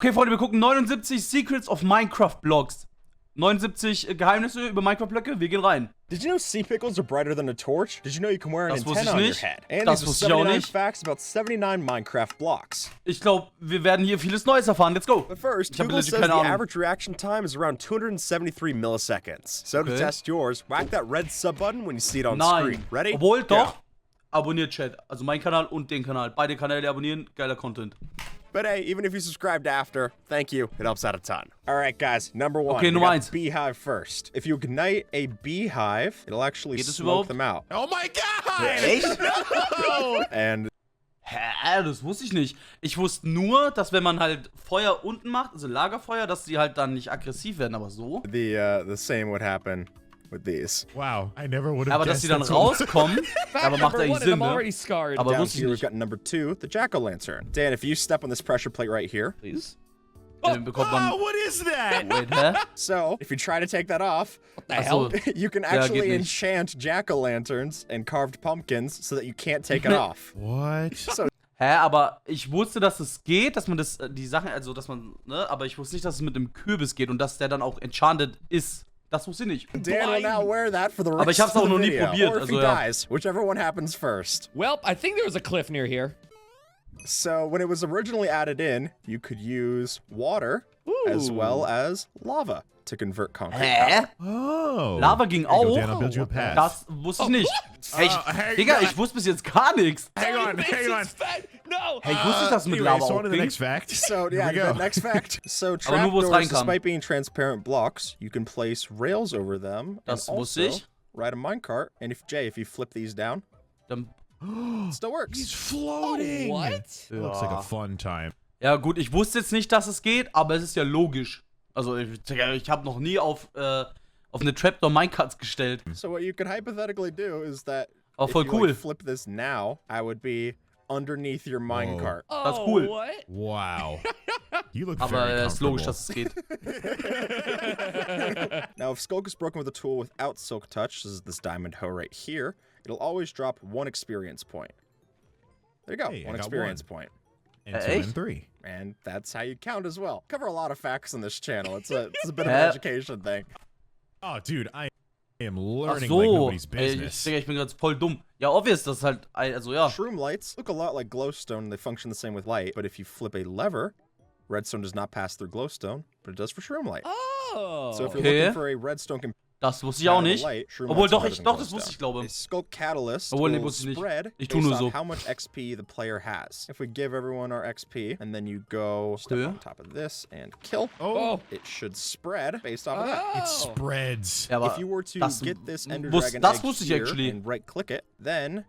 Okay, Freunde, wir gucken 79 Secrets of Minecraft Blogs. 79 Geheimnisse über Minecraft-Blöcke, wir gehen rein. Did you know sea pickles are brighter than a torch? Did you know you can wear an antenna on your head? And Das these wusste are ich auch 79 nicht. facts about 79 Minecraft blocks. Ich glaube, wir werden hier vieles Neues erfahren. Let's go. But first, Ich hab Google legit says keine the Ahnung. average reaction time is around 273 milliseconds. So to Okay. test yours, whack that red sub button when you see it on Nein. screen. Ready? Obwohl, Go. doch. Abonniert, Chat. Also mein Kanal und den Kanal. Beide Kanäle abonnieren. Geiler Content. But hey, even if you subscribed after, thank you. It helps out a ton. All right, guys. Number one. Okay, we Nummer got eins. Beehive first. If you ignite a beehive, it'll actually Geht es smoke überhaupt? them out. Oh my god! Echt? No! And Hä? Das wusste ich nicht. Ich wusste nur, dass wenn man halt Feuer unten macht, also Lagerfeuer, dass die halt dann nicht aggressiv werden, aber so. the same would happen with these. Wow, I never would have Aber dass guessed die dann that so- rauskommen, aber macht eigentlich Sinn, I'm ne? already scarred. Aber Down wusste ich here, we've nicht. got number 2, the jack-o'-lantern. Dan, if you step on this pressure plate right here, Please. Dann bekommt man... Oh, what is that? Wait, hä? so if you try to take that off, Achso. you can geht actually nicht. enchant jack-o'-lanterns and carved pumpkins so that you can't take it off. What? Hä, aber ich wusste, dass es geht, dass man das, die Sachen, also dass man, ne, aber ich wusste nicht, dass es mit dem Kürbis geht und dass der dann auch enchanted ist. Das wusste ich nicht. Dan will now wear that for the rest Aber ich hab's of auch the noch nie video. probiert, Or if also he ja. dies, whichever one happens first. Well, I think there was a cliff near here. So when it was originally added in, you could use water as well as lava to convert concrete. Hä? Oh. Lava ging Here you go, auch? Dan, I'll build you a path. Das wusste ich nicht. Hey, hang Digga, on. ich wusste bis jetzt gar nichts. Hang on, hang on. No. Hey, ich wusste nicht, dass es mit Anyway, Lava so auch on to the ging. next fact. So Here yeah, we go. the next fact. So Aber nur, wo es trapdoors, reinkam. despite being transparent blocks, you can place rails over them Das and wusste also ich. ride a minecart. And if you flip these down, Dann, it still works. He's floating. What? It looks like a fun time. ja gut, ich wusste jetzt nicht, dass es geht, aber es ist ja logisch. Also ich habe noch nie auf eine Trapdoor Minecarts gestellt. So what you could hypothetically do is that Oh, if voll you cool. like, flip this now, I would be underneath your minecart. Das ist cool. Oh, what? Wow. You look Aber very es ist logisch, comfortable. dass es geht. Now, if Skulk is broken with a tool without Silk Touch, this is this diamond hoe right here, it'll always drop 1 experience point. There you go, Hey, I one got experience one. point. And 2 Echt? and 3. And that's how you count as well. Cover a lot of facts on this channel. It's a bit of Hä? an education thing. Oh, dude, I am Ach learning so. like nobody's Ey, business. Digga, ich bin gerade voll dumm. Ja, obvious, das ist halt, also ja. Shroom lights look a lot like glowstone and they function the same with light, but if you flip a lever, redstone does not pass through glowstone, but it does for shroom light. Oh. So if you're Okay. looking for a redstone Das wusste ich auch nicht. light, shroom Obwohl, lights are doch, better ich, than doch, das glowstone. wusste ich, glaube A ich. Skulk Catalyst Obwohl, nee, will wusste ich nicht. spread Ich tu based nur so. on how much XP the player has. If we give everyone our XP, and then you go step Ja. on top of this and kill, Oh, it should spread based off of that. Oh. it spreads. Ja, aber If you were to das, get this Ender wus- Dragon das egg wusste ich here actually. and right-click it, then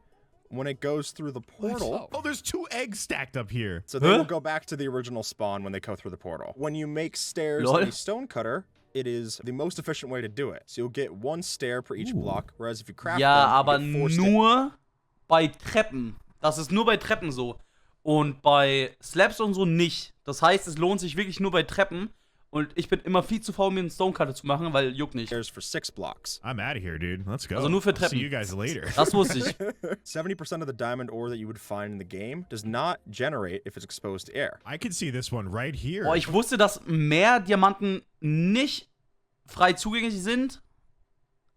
when it goes through the portal, Oh, there's 2 eggs stacked up here. so they Huh? will go back to the original spawn when they go through the portal. When you make stairs Lol. in a stone cutter, it is the most efficient way to do it. So you'll get 1 stair per each block, whereas if you craft Ja, them, aber you get 4 stairs. nur bei Treppen. Das ist nur bei Treppen so. Und bei Slabs und so nicht. Das heißt, es lohnt sich wirklich nur bei Treppen. Und ich bin immer viel zu faul, mir einen Stonecutter zu machen, weil juckt nicht. Stairs for 6 blocks. I'm out of here, dude. Let's go. Also nur für I'll Treppen. see you guys later. Das wusste ich. 70% of the diamond ore that you would find in the game does not generate if it's exposed to air. I can see this one right here. Boah, ich wusste, dass mehr Diamanten nicht frei zugänglich sind.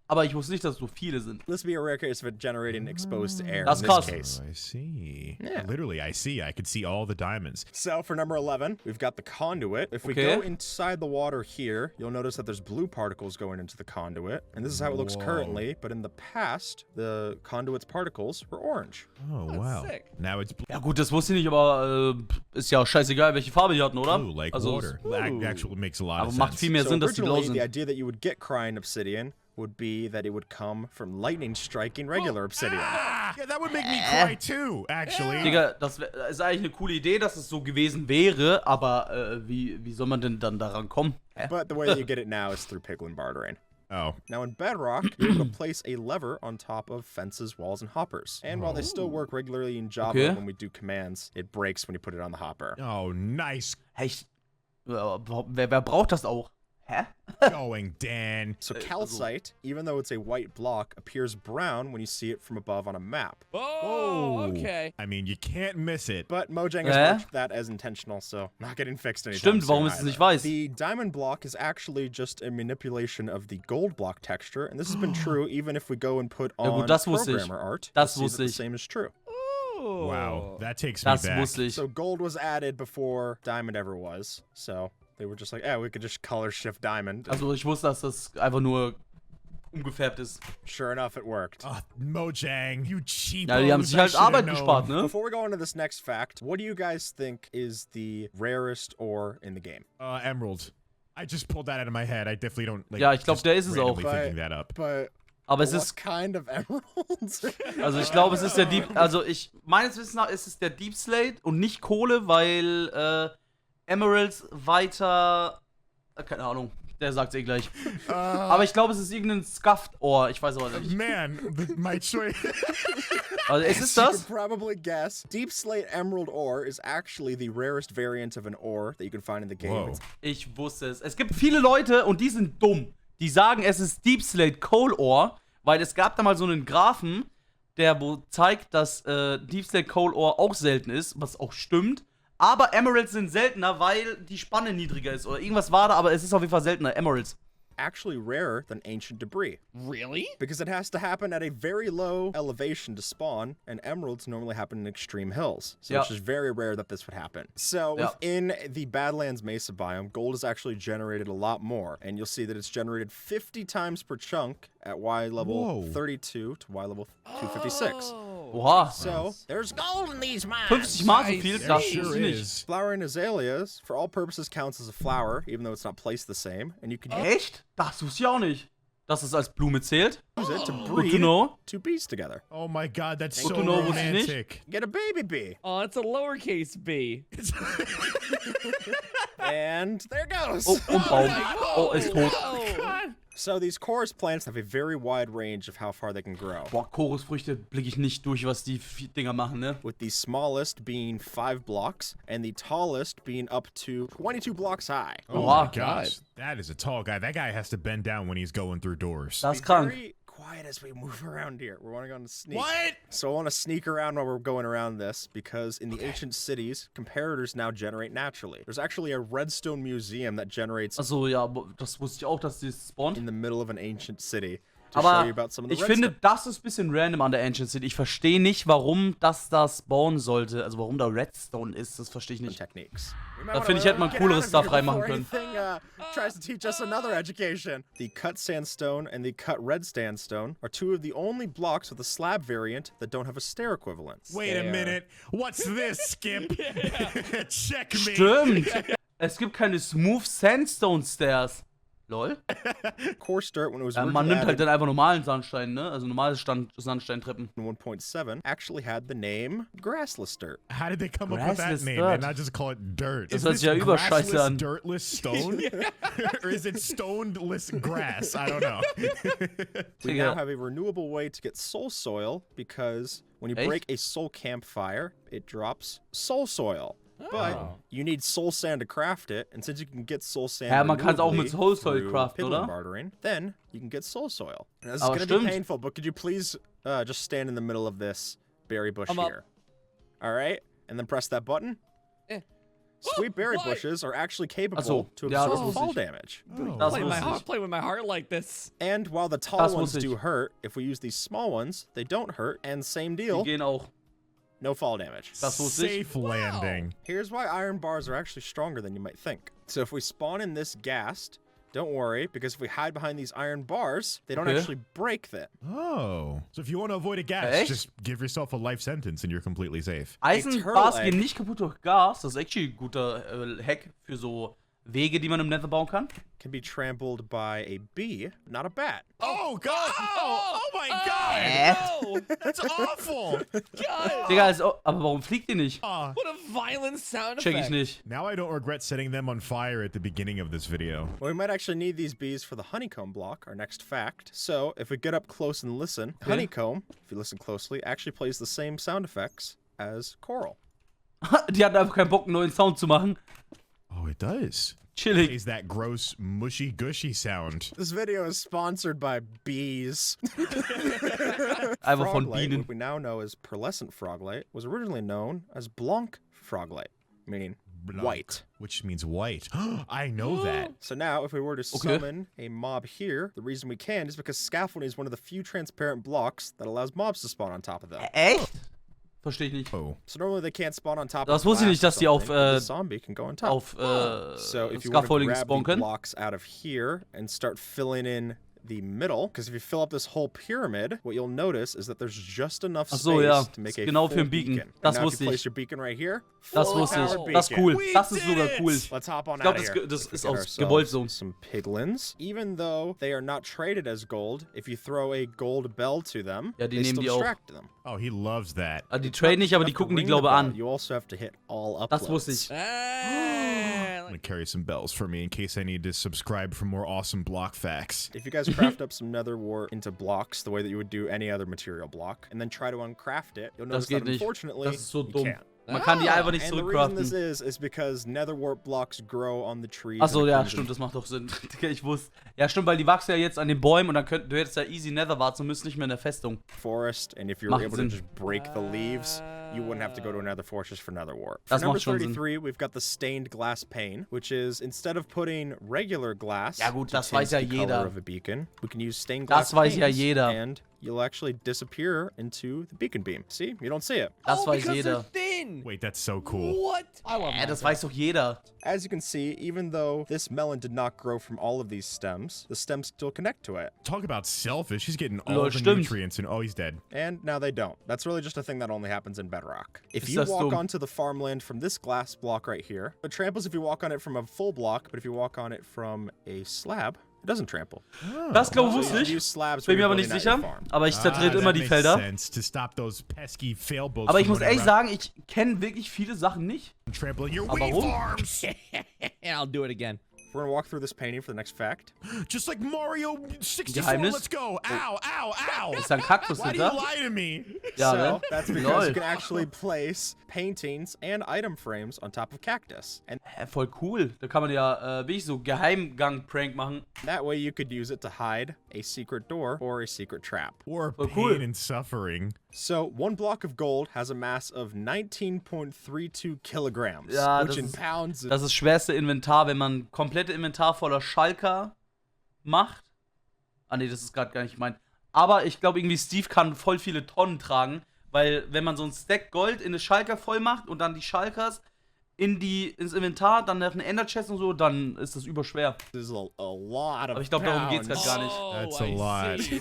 Aber ich wusste nicht, dass es so viele sind. This would be a rare case of it generating exposed to air That's in krass. this case. Oh, I see. Yeah. Literally, I see. I could see all the diamonds. So for number 11, we've got the conduit. If we Okay. go inside the water here, you'll notice that there's blue particles going into the conduit. And this is how it looks Whoa. currently, but in the past, the conduit's particles were orange. Oh, wow. sick. Now it's Ja gut, das wusste ich nicht, aber ist ja scheißegal, welche Farbe die hatten, oder? blue like Also, water. That actually makes a lot aber of macht sense. viel mehr So Sinn, dass die blau originally, the sind. idea that you would get crying obsidian would be that it would come from lightning striking regular obsidian. Ah, yeah, that would make me cry too, actually. Digga, das ist eigentlich eine coole Idee, dass es so gewesen wäre, aber wie soll man denn dann daran kommen? Hä? But the way that you get it now is through piglin bartering. Oh. Now in Bedrock, you're able to place a lever on top of fences, walls, and hoppers. And while they still work regularly in Java Okay. when we do commands, it breaks when you put it on the hopper. Oh, nice. Hey, wer braucht das auch? Hä? going, Dan. So calcite, even though it's a white block, appears brown when you see it from above on a map. Oh, okay. I mean, you can't miss it. But Mojang has marked that as intentional, so not getting fixed anytime Stimmt, soon warum ist es either. nicht weiß? The diamond block is actually just a manipulation of the gold block texture, and this has been true even if we go and put Ja, on gut, das wusste ich. programmer art. Das you'll see wusste that ich. the same is true. Wow, that takes me Das back. wusste ich. So gold was added before diamond ever was, so they were just like, we could just color shift diamond. Also ich wusste, dass das einfach nur umgefärbt ist. Sure enough, it worked. Oh, Mojang, you cheapos. Ja, die haben sich I halt should've Arbeit known. gespart, ne? Before we go on to this next fact, what do you guys think is the rarest ore in the game? Emerald. I just pulled that out of my head. I definitely don't. Like, Ja, ich glaub, just der ist es randomly auch. thinking that up. But Aber es what ist, kind of emeralds? also ich glaube, es ist der Deep, also meines Wissens nach ist es der Deep Slate und nicht Kohle, weil Emeralds weiter, keine Ahnung, der sagt's eh gleich. Aber ich glaube, es ist irgendein Scuffed Ore, ich weiß aber nicht. Man, my choice. Also es ist You das? could probably guess. Deep slate emerald ore is actually the rarest variant of an ore that you can find in the game. Whoa. It's Ich wusste es. Es gibt viele Leute und die sind dumm. Die sagen, es ist Deep Slate Coal Ore, weil es gab da mal so einen Graphen, der wo zeigt, dass Deep Slate Coal Ore auch selten ist, was auch stimmt. Aber Emeralds sind seltener, weil die Spanne niedriger ist oder irgendwas war da, aber es ist auf jeden Fall seltener. Emeralds. actually rarer than ancient debris Really? because it has to happen at a very low elevation to spawn, and emeralds normally happen in extreme hills. So it's just very rare that this would happen. So within the Badlands Mesa biome, gold is actually generated a lot more, and you'll see that it's generated 50 times per chunk at Y level 32 to Y level 256. Oha. So there's gold in these mines. 50 Mal so viel, There das sure wusste ich nicht. is. Flowering azaleas, for all purposes, counts as a flower, even though it's not placed the same, and you can Echt? Das wusste ich auch nicht. Dass es als Blume zählt. use it to Good to breed know. two bees together. Oh my God, that's Good so to know, wusste ich nicht. romantic. Get a baby bee. Oh, it's a lowercase b. And there it goes. Oh, und Baum. Oh, ist tot. So these chorus plants have a very wide range of how far they can grow, Boah, Chorusfrüchte blicke ich nicht durch, was die Dinger machen, ne? with the smallest being 5 blocks and the tallest being up to 22 blocks high. Oh Wow. my gosh, that is a tall guy. That guy has to bend down when he's going through doors. Das ist Be krank. very quiet as we move around here. We're going to go on a sneak. What? So I want to sneak around while we're going around this, because in the ancient cities, comparators now generate naturally. There's actually a redstone museum that generates Achso, ja, das wusste ich auch, dass die spawnt. in the middle of an ancient city to show Aber you about some of the ich finde, redstone. das ist ein bisschen random an der Ancient City. Ich verstehe nicht, warum das da spawnen sollte. Also warum da Redstone ist, das verstehe ich nicht. Techniques. Da finde ich, hätte man cooleres Stuff reinmachen können. Tries to teach us another education. The cut sandstone and the cut red sandstone are two of the only blocks with a slab variant that don't have a stair equivalent. Wait a minute. What's this, Skip? Check me. Stimmt! Es gibt keine Smooth Sandstone Stairs. Lol. Coarse dirt, when it was Man originally nimmt halt added dann einfach normalen Sandstein, ne? Also normale Sandsteintreppen. in 1.7, actually had the name grassless dirt. How did they come up with that Grassless name dirt. and not just call it dirt? Das Is hört this sich ja überscheiße grassless, an. dirtless stone? Or is it stoneless grass? I don't know. We Digga. now have a renewable way to get soul soil, because when you Echt? break a soul campfire, it drops soul soil. But you need soul sand to craft it, and since you can get soul sand Ja, man kann's auch mit renewably Soul Soil through craften, piddling oder? bartering, then you can get soul soil. And this is Aber gonna be stimmt. painful, but could you please just stand in the middle of this berry bush I'm up. here? All right, and then press that button. Sweet berry Why? bushes are actually capable so. to Ja, das absorb wusste fall ich. damage. Das Play my wusste heart, ich. play with my heart like this. And while the tall Das ones wusste do ich. hurt, if we use these small ones, they don't hurt, and same Die deal, gehen auch. no fall damage. Das wusste ich. Safe landing. Here's why iron bars are actually stronger than you might think. So if we spawn in this ghast, don't worry, because if we hide behind these iron bars, they don't Okay. actually break them. Oh. So if you want to avoid a gas, Echt? just give yourself a life sentence and you're completely safe. Eisenbars Turtle gehen nicht kaputt durch Gas. Das ist actually ein guter Hack für so Wege, die man im Nether bauen kann. Can be trampled by a bee, not a bat. Oh, God. Oh my God. Oh, That's awful. God. Digga, aber warum fliegt die nicht? Ah. What a violent sound Check ich effect. nicht. Now I don't regret setting them on fire at the beginning of this video. Well, we might actually need these bees for the honeycomb block, our next fact. So if we get up close and listen, honeycomb, if you listen closely, actually plays the same sound effects as coral. Die hatten einfach keinen Bock, einen neuen Sound zu machen. Oh, it does. Chillig. Is that gross, mushy, gushy sound? This video is sponsored by bees. Einfach von Froglight, Bienen. what we now know as pearlescent froglight, was originally known as blanc froglight, meaning Blanc, white. which means white. I know that. So now, if we were to summon a mob here, the reason we can is because scaffolding is one of the few transparent blocks that allows mobs to spawn on top of them. Echt? Verstehe ich nicht. Oh. So normally they can't spawn on top Das of wusste ich nicht, dass die auf, the zombie can go on top. Auf So if you want to Scaffolding grab spawnen the können. blocks out of here and start filling in the middle, because if you fill up this whole pyramid, what you'll notice is that there's just enough Ach space so, ja. to make Ist a genau full für ein Beacon. beacon. Das And now if wusste you ich. place your beacon right here, Das fully wusste ich. powered Das ist beacon. cool. We Das ist sogar did cool. it! Let's hop on Ich glaube, out of here. das ist Let's get aus gewollt so. some piglins. Even though they are not traded as gold, if you throw a gold bell to them, Ja, die they nehmen still die auch. distract them. Oh, he loves that. Also die traden nicht, aber die You have to gucken die, ring glaube the an. bell. You also have to hit all uploads. Das wusste ich. I'm gonna carry some bells for me in case I need to subscribe for more awesome block facts. If you guys craft up some nether wart into blocks the way that you would do any other material block, and then try to uncraft it, you'll Das notice geht that nicht. unfortunately Das ist so you dumm. can't. Man kann die einfach nicht And the reason this zurückcraften. is because nether wart blocks grow on the trees. Achso, and ja, it comes in stimmt, das macht doch Sinn. Ich wusste. Ja, stimmt, weil die wachsen ja jetzt an den Bäumen und dann du hättest ja easy Netherwarts und müsst nicht mehr in der Festung. forest, and if you're Macht able Sinn. to just break the leaves, you wouldn't have to go to another fortress for nether wart. For Das number macht schon Sinn. 33, we've got the stained glass pane, which is instead of putting regular glass Ja gut, to das weiß ja tint the color jeder. of a beacon, we can use stained glass Das weiß ja panes, jeder. and you'll actually disappear into the beacon beam. See? You don't see it. Das oh, weiß because jeder. they're thin. Wait, that's so cool. What? I love Das Minecraft. weiß doch jeder. As you can see, even though this melon did not grow from all of these stems, the stems still connect to it. Talk about selfish. He's getting all Lol, the stimmt. nutrients and oh, he's dead. And now they don't. That's really just a thing that only happens in bedrock. If Ist you das walk dumm? onto the farmland from this glass block right here, it tramples if you walk on it from a full block, but if you walk on it from a slab, it doesn't trample. Das glaube ich So wusste you ich. use slabs Bin when mir you're aber nicht building out sicher. your farm. Aber ich zertrete immer that die makes Felder. sense to stop those pesky failboats Aber ich from muss ehrlich running sagen, ich kenne wirklich viele Sachen nicht. around trampling your Aber wheat warum? farms. And I'll do it again. We're gonna walk through this painting for the next fact. Just like Mario 64. Geheimnis? Let's go. Ow, ow, ow. Ist da ein Kaktus Why do you hinter? lie to me? Ja, so ne? that's because Lol. you can actually place paintings and item frames on top of cactus. And Hä, voll cool. Da kann man ja wirklich so Geheimgang-Prank machen. that way you could use it to hide a secret door or a secret trap. Or Oh, pain cool. and suffering. So, one block of gold has a mass of 19.32 kilograms, Ja, which das in ist- pounds is Das ist das schwerste Inventar, wenn man komplette Inventar voller Schalker macht. Ah ne, das ist gerade gar nicht gemeint. Aber ich glaube irgendwie Steve kann voll viele Tonnen tragen, weil wenn man so ein Stack Gold in eine Schalker voll macht und dann die Schalkers ins Inventar, dann nach einer Ender Chest und so, dann ist das überschwer. a lot of Aber ich glaube, darum geht's pounds. gerade gar nicht. Oh, That's a I lot. see.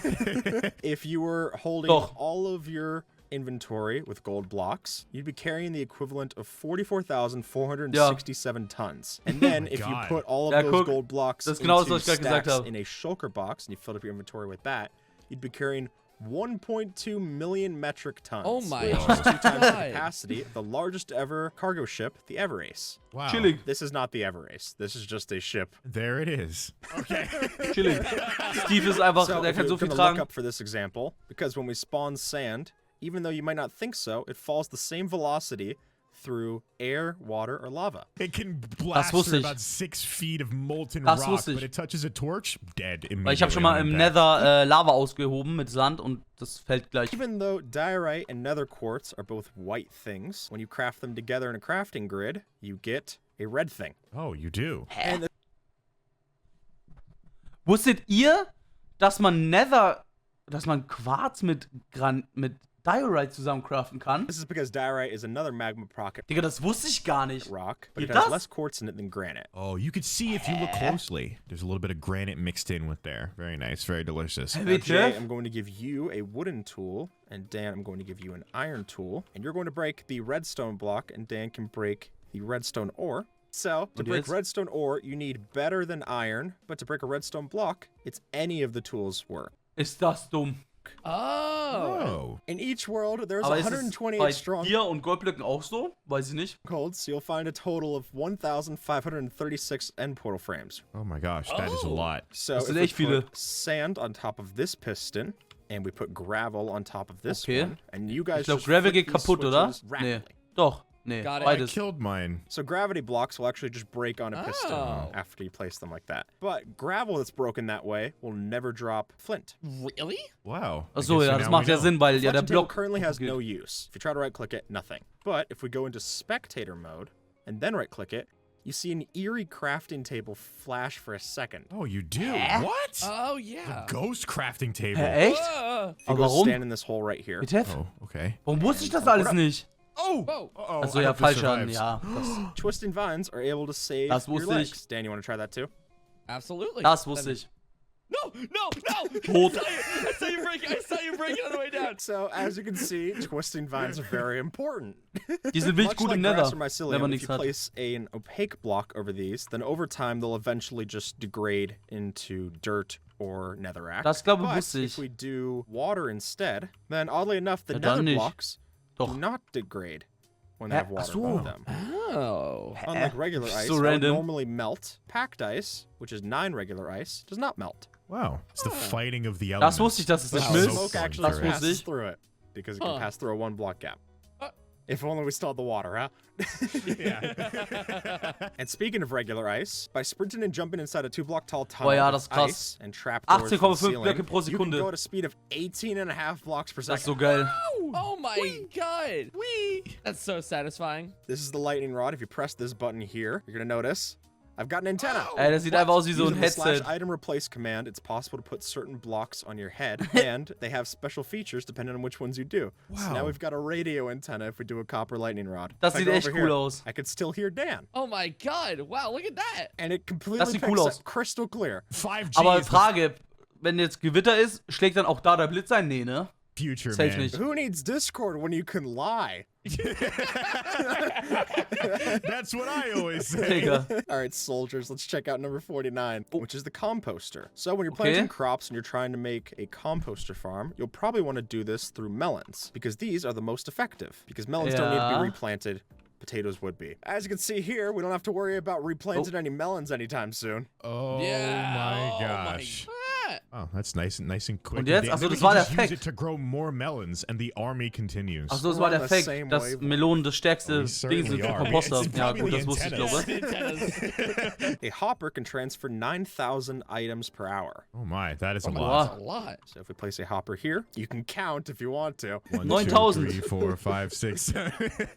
If you were holding Doch. all of your inventory with gold blocks, you'd be carrying the equivalent of 44,467 tons. And then if you God. put all of Ja, those guck, gold blocks das ist genau das, into was ich gerade gesagt stacks habe. in a shulker box and you filled up your inventory with that, you'd be carrying 1.2 million metric tons. Oh my which is 2 times the God. capacity of the largest ever cargo ship, the Everace. Wow. Chillig, This is not the Everace. This is just a ship. There it is. Okay. chillig. Steve ist einfach, So der if kann so you're viel gonna look tragen. up for this example, because when we spawn sand, even though you might not think so, it falls the same velocity through air, water, or lava. It can blast wusste through ich. about 6 feet of molten Das rock, wusste ich. but it touches a torch, dead immediately. Weil ich habe schon mal on im impact. Nether Lava ausgehoben mit Sand und das fällt gleich. Even though diorite and nether quartz are both white things, when you craft them together in a crafting grid, you get a red thing. Oh, you do. And Wusstet ihr, dass man Quarz mit Diorite zusammen craften kann? this is because diorite is another magma pocket Digga, das wusste ich gar nicht. rock, but it Geht has das? less quartz in it than granite. Oh, you could see if you look closely. There's a little bit of granite mixed in with there. Very nice, very delicious. Now, Bitte? Jay, I'm going to give you a wooden tool, and Dan, I'm going to give you an iron tool, and you're going to break the redstone block, and Dan can break the redstone ore. So, to Und break jetzt? redstone ore, you need better than iron, but to break a redstone block, it's any of the tools work. Ist das dumm. Oh. Oh. In each world, there's Aber ist es 128 bei strong Bier und Goldblöcken auch so? Weiß ich nicht. codes, so you'll find a total of 1,536 end portal frames. Oh my gosh, that is a lot. So, Das if sind we echt viele. put sand on top of this piston, and we put gravel on top of this Okay. one, and you guys Ich glaube, just Gravel flip geht these kaputt, oder? switches Nee. rapidly. Doch. Nee, Got it. I beides. killed mine. So gravity blocks will actually just break on a piston after you place them like that. But gravel that's broken that way will never drop flint. Really? Wow. I Achso, guess ja, now das we macht ja know. Sinn, weil ja der Reflection table Block... currently has no use. If you try to right-click it, nothing. But if we go into spectator mode and then right-click it, you see an eerie crafting table flash for a second. Oh, you do? Hä? What? Oh, yeah. Ghost crafting table. Hä, echt? If you Aber go warum? stand in this hole right here. Bitte? Oh, okay. Warum wusste ich das alles nicht? Oh! Whoa. Uh-oh. Also I ja, hope this falsch an, survives. ja. Das, Twisting vines are able to save Das your wusste ich. legs. Dan, you want to try that too? Absolutely. das wusste ich. No, no, no. Tot. I saw you break it. I saw you break it on the way down. So, as you can see, twisting vines are very important. Die sind wirklich Much gut like im grass Nether, or wenn mycelium, man if nichts you hat. place an opaque block over these, then over time they'll eventually just degrade into dirt or netherrack. Das, glaube ich, But wusste if ich. we do water instead, then oddly enough, the Ja, dann nether nicht. blocks do Doch. not degrade when they Hä? have water Ach so. above them. Oh. Unlike regular ice, So that would random. normally melt, packed ice, which is 9 regular ice, does not melt. Wow. It's the fighting of the Das elements. wusste ich, dass es nicht Wow. schmilzt. Smoke so actually fun. Das wusste passes ich. through it because it can Huh. pass through a 1 block gap. Uh. If only we still had the water, huh? Yeah. And speaking of regular ice, by sprinting and jumping inside a 2-block tall tunnel Boah, ja, with das ist krass. ice and trapdoors from the 18,5 ceiling, Blöcke pro you can Sekunde. go at a speed of 18.5 blocks per Das ist so second. geil. Oh my god. Wee. That's so satisfying. This is the lightning rod. If you press this button here, you're gonna notice I've got an antenna. Ey, das sieht einfach aus wie so ein Using the Headset. /item replace command, it's possible to put certain blocks on your head, and they have special features depending on which ones you do. So now Wow. we've got a radio antenna if we do a copper lightning rod. Das If I sieht go echt over cool here, aus. I could still hear Dan, Oh my god. Wow, look at that. and it completely Das sieht cool picks aus. up crystal clear. 5G Aber is the Frage, wenn jetzt Gewitter ist, schlägt dann auch da der Blitz ein? Nee, ne? future, Safe man. nicht. Who needs Discord when you can lie? That's what I always say. Digga. All right, soldiers, let's check out number 49, which is the composter. So when you're Okay. planting crops and you're trying to make a composter farm, you'll probably want to do this through melons, because these are the most effective. Because melons don't need to Yeah. be replanted, potatoes would be. As you can see here, we don't have to worry about replanting any melons anytime soon. Oh Yeah. my Oh gosh. my god. Oh, that's nice and quick. Und jetzt? Then Achso, we das can war der just use Fact. it to grow more melons, and the army continues. Achso, das We're war on der the Fact, same dass wavelength. Melonen das stärkste We Ding certainly sind für are. Komposter. It's Ja, probably gut, the das wusste ich, glaube Antennas. A hopper can transfer 9,000 items per hour. Oh my, that is a Oh my lot. god, that's a lot. So if we place a hopper here, you can count if you want to. 1, 2, 9,000. 3, 4, 5, 6.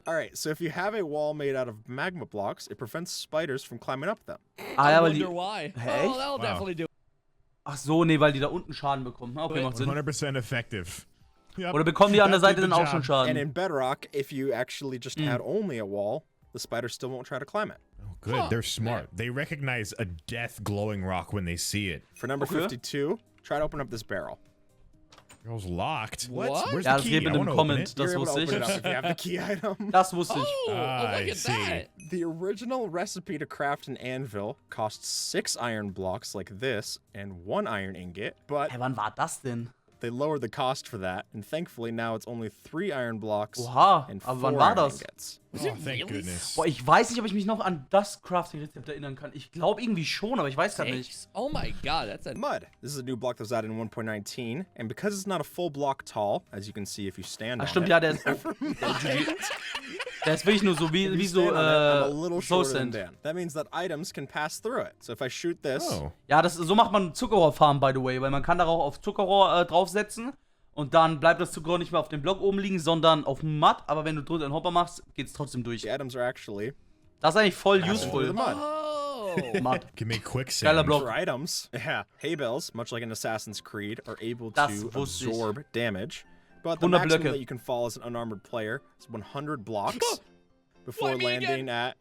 All right, so if you have a wall made out of magma blocks, it prevents spiders from climbing up them. Ah, ja, I weil die. wonder why. Hä, Oh, echt? that'll Wow. definitely do it. Ach so, nee, weil die da unten Schaden bekommen. Okay, macht Sinn. 100% effective. Yep. Oder bekommen die an der That Seite did dann the auch schon job. And Schaden? in Bedrock, if you actually just had only a wall, the spider still won't try to climb it. Oh, good. Huh. They're smart. They recognize a death glowing rock when they see it. For number Okay. 52, try to open up this barrel. Girl's locked. What? Where's Ja, the das key? geht I mit dem wanna open Comment. it. Das You're able to wusste open it up ich. if you have the key item. Das wusste ich. Oh, I look at see. that. The original recipe to craft an anvil costs 6 iron blocks like this and 1 iron ingot, but Hä, wann war das denn? they lowered the cost for that, and thankfully now it's only 3 iron blocks Oha, and aber 4 wann war iron das? ingots. Was Oh, it thank really goodness. Boah, ich weiß nicht, ob ich mich noch an das Crafting-Rezept erinnern kann. Ich glaube irgendwie schon, aber ich weiß gerade nicht. Six? Oh my god, that's a Mud. This is a new block that was added in 1.19, and because it's not a full block tall, as you can see if you stand Ach on stimmt, it, ja, der ist. Der ist wirklich nur so if wie you so, stand on it, I'm a little Soul shorter than Sand. Dan. That means that items can pass through it. So if I shoot this, Oh. Ja, so macht man Zuckerrohrfarm, by the way, weil man kann darauf auf Zuckerrohr draufsetzen und dann bleibt das Zuckerrohr nicht mehr auf dem Block oben liegen, sondern auf dem Matt, aber wenn du drunter einen Hopper machst, geht's trotzdem durch. the items are actually Das ist eigentlich voll passing through the useful. mud. Oh. Matt. Can make Geiler quicksand. Block. For items, yeah, hay bales, much like in Assassin's Creed, are able Das to wusste ich. absorb damage. But the 100 maximum Blöcke. that you can fall as an unarmored player is 100 blocks before What, me landing again? at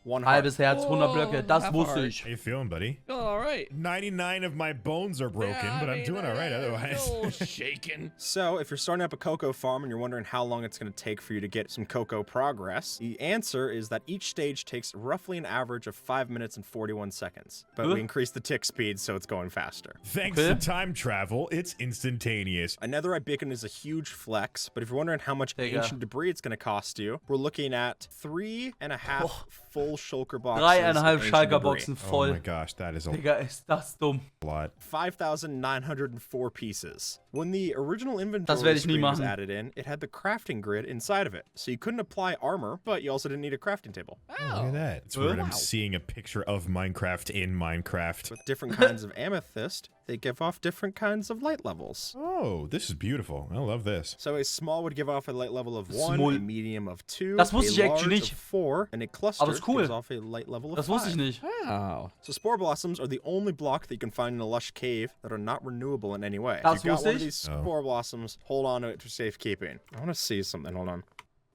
1 heart. Halbes Herz, 100 Oh, Blöcke, das half wusste heart. ich. How you feeling, buddy? All right. 99 of my bones are broken, Yeah, but I I'm mean, doing all right a otherwise. little shaken. So, if you're starting up a cocoa farm and you're wondering how long it's going to take for you to get some cocoa progress, the answer is that each stage takes roughly an average of 5 minutes and 41 seconds. But Huh? we increased the tick speed, so it's going faster. Thanks Okay. to time travel, it's instantaneous. A netherite beacon is a huge flex, but if you're wondering how much Digga. ancient debris it's going to cost you, we're looking at 3.5 full full shulker boxes. 3,5 Schalker-Boxen Oh voll. my gosh, that is a Digga, ist das dumm. lot. 5,904 pieces. When the original Das inventory werde ich nie screen was machen. added in, it had the crafting grid inside of it. So you couldn't apply armor, but you also didn't need a crafting table. Look at that. It's weird. I'm Wow. seeing a picture of Minecraft in Minecraft. With different kinds of amethyst, they give off different kinds of light levels. Oh, this is beautiful. I love this. So a small would give off a light level of 1, Small. a medium of 2, Das wusste ich a actually large nicht. of 4, and a cluster Aber ist cool. gives off a light level of Das 5. wusste ich nicht. Wow. So Spore Blossoms are the only block that you can find in a lush cave that are not renewable in any way. Das If you got wusste one of ich. these Spore Blossoms, hold on to it for safekeeping. I want to see something. Hold on.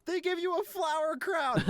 They give you a flower crown.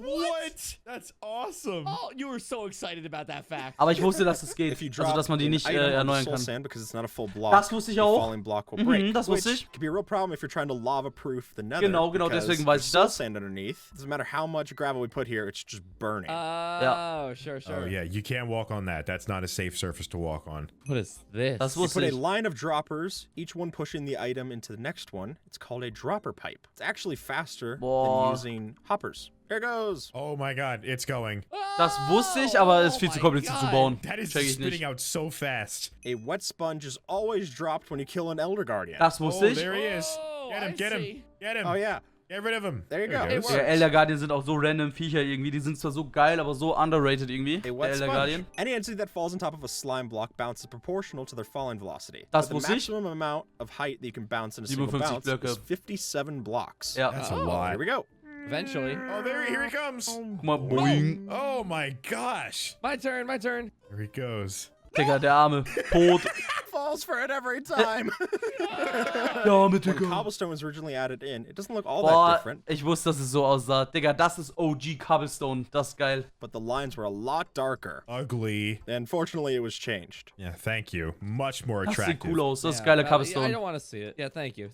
What? That's awesome. Oh, you were so excited about that fact. Aber ich wusste, dass es geht. If you Also, drop dass man die an nicht item on erneuern soul kann. sand because it's not a full block, Das wusste ich the auch. falling block will break. Das wusste which ich. could be a real problem if you're trying to lava-proof the nether. Genau, because deswegen there's weiß ich soul das. sand underneath. Doesn't matter how much gravel we put here, it's just burning. Oh, sure. Oh yeah, you can't walk on that. That's not a safe surface to walk on. What is this? Das You wusste put a ich. line of droppers, each one pushing the item into the next one. It's called a dropper pipe. It's actually faster Boah. than using hoppers. Here it goes. Oh my god, it's going. Das wusste ich, aber es ist viel zu kompliziert zu bauen. That is Check ich spitting nicht. out so fast. A wet sponge is always dropped when you kill an Elder Guardian. Das wusste Oh, ich. there he is. Oh, Get him, I get him, see. get him. Oh, yeah. Get rid of him. There you go. he It goes. works. Der Elder Guardian sind auch so random Viecher irgendwie. Die sind zwar so geil, aber so underrated irgendwie. A Der wet Elder sponge. Guardian. Any entity that falls on top of a slime block bounces proportional to their falling velocity. Das But the wusste ich. maximum amount of height that you can bounce in a single 57 bounce Blöcke. is 57 blocks. Ja. That's a Oh. lot. Here we go. Eventually. Oh, here he comes. Guck mal, boing. Oh my gosh. My turn. Here he goes. Digga, der Arme. Tot. Falls for it every time. Der Arme, When Digga. cobblestone was originally added in, it doesn't look all that Boah, different, ich wusste, dass es so aussah. Digga, das ist OG Cobblestone. Das ist geil. but the lines were a lot darker. Ugly. And fortunately, it was changed. Yeah, thank you. Much more Das sieht attractive. cool aus. Das ist Yeah, geiler I Cobblestone. don't want to see it. Yeah, thank you.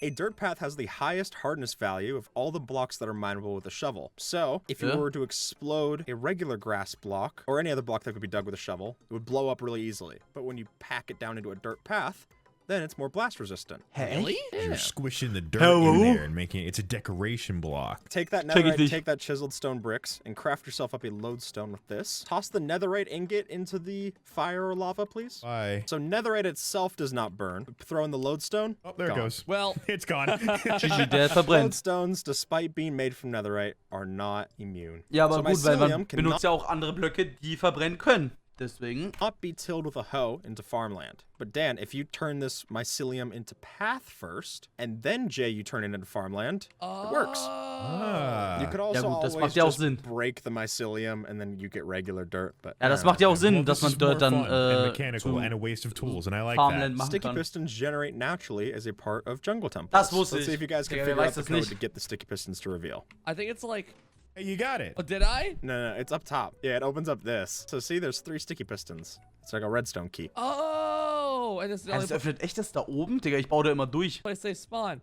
A dirt path has the highest hardness value of all the blocks that are mineable with a shovel. So, if you Yeah. were to explode a regular grass block, or any other block that could be dug with a shovel, it would blow up really easily. But when you pack it down into a dirt path, then it's more blast resistant. Really? You're squishing the dirt Hello? in there and making it's a decoration block. Take that Check it netherite, dich. take that chiseled stone bricks, and craft yourself up a lodestone with this. Toss the netherite ingot into the fire or lava, please. Bye. So netherite itself does not burn. Throw in the lodestone. Oh, there gone. it goes. Well, It's gone. GG, der verbrennt. Lodestones, despite being made from netherite, are not immune. Ja, aber so gut, weil man mycelium cannot benutzt ja auch andere Blöcke, die verbrennen können. Deswegen. be tilled with a hoe into farmland. But Dan, if you turn this mycelium into path first, and then Jay, you turn it into farmland, it works. Ah. You could also gut, das always macht ja auch just Sinn. break the mycelium, and then you get regular dirt. But Ja, das macht ja auch Sinn, Well, dass this man is more Dirt dann fun and zu mechanical and a waste of tools, and I like Farmland that. machen Sticky kann. pistons generate naturally as a part of jungle temples. Das wusste Let's see ich. if you guys can Digga, wer figure out weiß the das code nicht? to get the sticky pistons to reveal. I think it's like. Hey, you got it. Oh, did I? No, it's up top. Yeah, it opens up this. So see, there's 3 sticky pistons. It's like a redstone key. Oh, and it's the Ja, only das öffnet echt das da oben? Digga, ich baue da immer durch. place they spawn.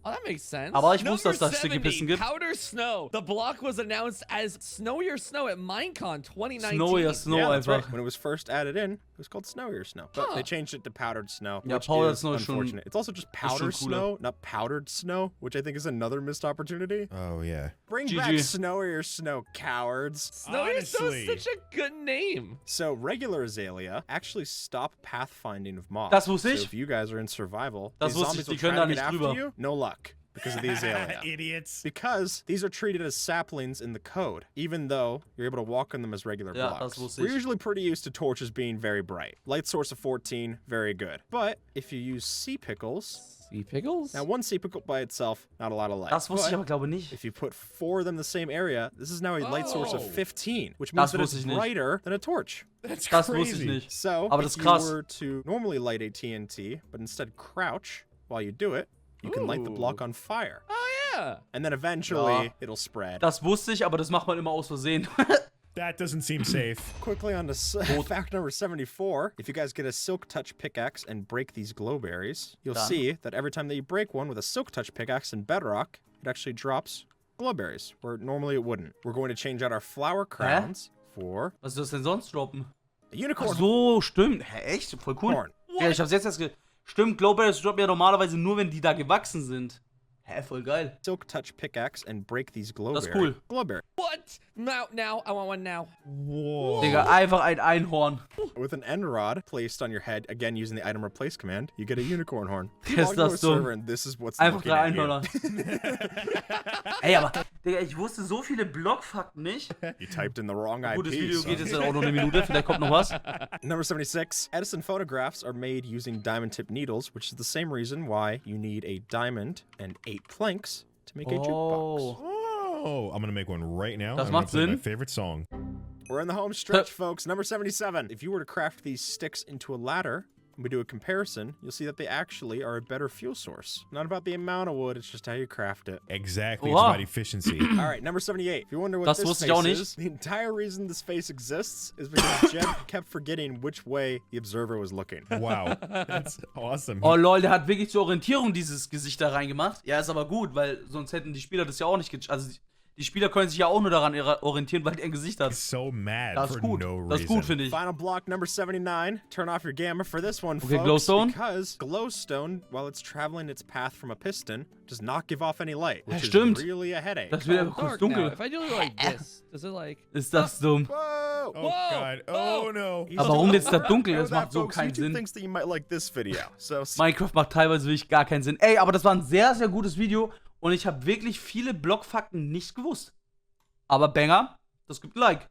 Oh, that makes sense. Aber ich wusste, Number dass da Sticky 70, Pisten gibt. Powder Snow. The block was announced as Snowier Snow at Minecon 2019. Snowier Snow yeah, that's einfach. right. When it was first added in, it was called snowier snow. But they changed it to powdered snow, Ja, which powdered is snow ist schon- unfortunate. It's also just powder schon cooler. snow, not powdered snow, which I think is another missed opportunity. Oh yeah. Bring GG. back snowier snow, cowards. Snowier Snow Honestly. is such a good name. So regular azalea actually stop pathfinding of mobs. Das wusste So ich. if you guys are in survival, Das these wusste ich, zombies will die können try da to get nicht after drüber. you. No luck. Because of the azalea. Idiots. Because these are treated as saplings in the code, even though you're able to walk on them as regular Ja, blocks. das wusste We're ich. usually pretty used to torches being very bright. Light source of 14, very good. But if you use sea pickles, Sea Pickles? now one sea pickle by itself, not a lot of light. Das wusste ich But aber glaube nicht. if you put 4 of them in the same area, this is now a light source of Oh. 15, which Das means that it's wusste ich nicht. brighter than a torch. That's Das crazy. wusste ich nicht. So, Aber if das ist you krass. were to normally light a TNT, but instead crouch while you do it, you can light the block on fire. Oh, yeah. And then eventually, Ja. it'll spread. Das wusste ich, aber das macht man immer aus Versehen. That doesn't seem safe. Quickly on to fact number 74. If you guys get a Silk Touch pickaxe and break these glowberries, you'll Done. see that every time that you break one with a Silk Touch pickaxe in Bedrock, it actually drops glowberries, where normally it wouldn't. We're going to change out our flower crowns for Was soll das denn sonst droppen? a unicorn Ach so, stimmt. Hä, echt? Voll cool. horn. Ja, ich hab's jetzt erst Stimmt, Glowberries droppen ja normalerweise nur, wenn die da gewachsen sind. Hä, voll geil. Silk Touch pickaxe and break these Das ist cool. glowberry. What? Now, I want one now. Whoa. Digga, einfach ein Einhorn. With an end rod placed on your head, again using the item replace command, you get a unicorn horn. You Ist log into a das dumm. server and this is what's Einfach looking 3 at you. Einhörner. Ey, aber, Digga, ich wusste so viele Blockfakten nicht. You typed in the wrong IP. Gut, das Video son. geht jetzt auch noch eine Minute, vielleicht kommt noch was. Number 76. Edison Photographs are made using diamond tip needles, which is the same reason why you need a diamond and 8 planks to make a jukebox. Oh, I'm gonna make one right now. Das I'm gonna macht play my Sinn. favorite song. We're in the home stretch, folks. Number 77. If you were to craft these sticks into a ladder, and we do a comparison, you'll see that they actually are a better fuel source. Not about the amount of wood, it's just how you craft it. Exactly, it's Wow. about efficiency. All right, number 78. If you wonder what Das this wusste ich auch face nicht. is, the entire reason this face exists is because Jeb kept forgetting which way the observer was looking. Wow, that's awesome. Oh lol, der hat wirklich zur Orientierung dieses Gesicht da reingemacht. Ja, ist aber gut, weil sonst hätten die Spieler das ja auch nicht Also die Spieler können sich ja auch nur daran orientieren, weil er ein Gesicht hat. So mad Das for ist gut. no reason. Das ist gut, finde ich. Final block number 79. Turn off your gamma for this one, Okay, folks. glowstone? Because glowstone, while it's traveling its path from a piston, does not give off any light, which stimmt. is really a headache. Das wird Oh, einfach kurz dark now. dunkel. If I do it like this, does it like... Ist das dumm. Whoa! Oh Whoa! god, oh no. He's Aber warum jetzt da dunkel? Know Das that, macht so folks. keinen YouTube Sinn. thinks that you might like this video. So Minecraft macht teilweise wirklich gar keinen Sinn. Ey, aber das war ein sehr, sehr gutes Video und ich habe wirklich viele Blockfakten nicht gewusst. Aber Banger, das gibt ein Like.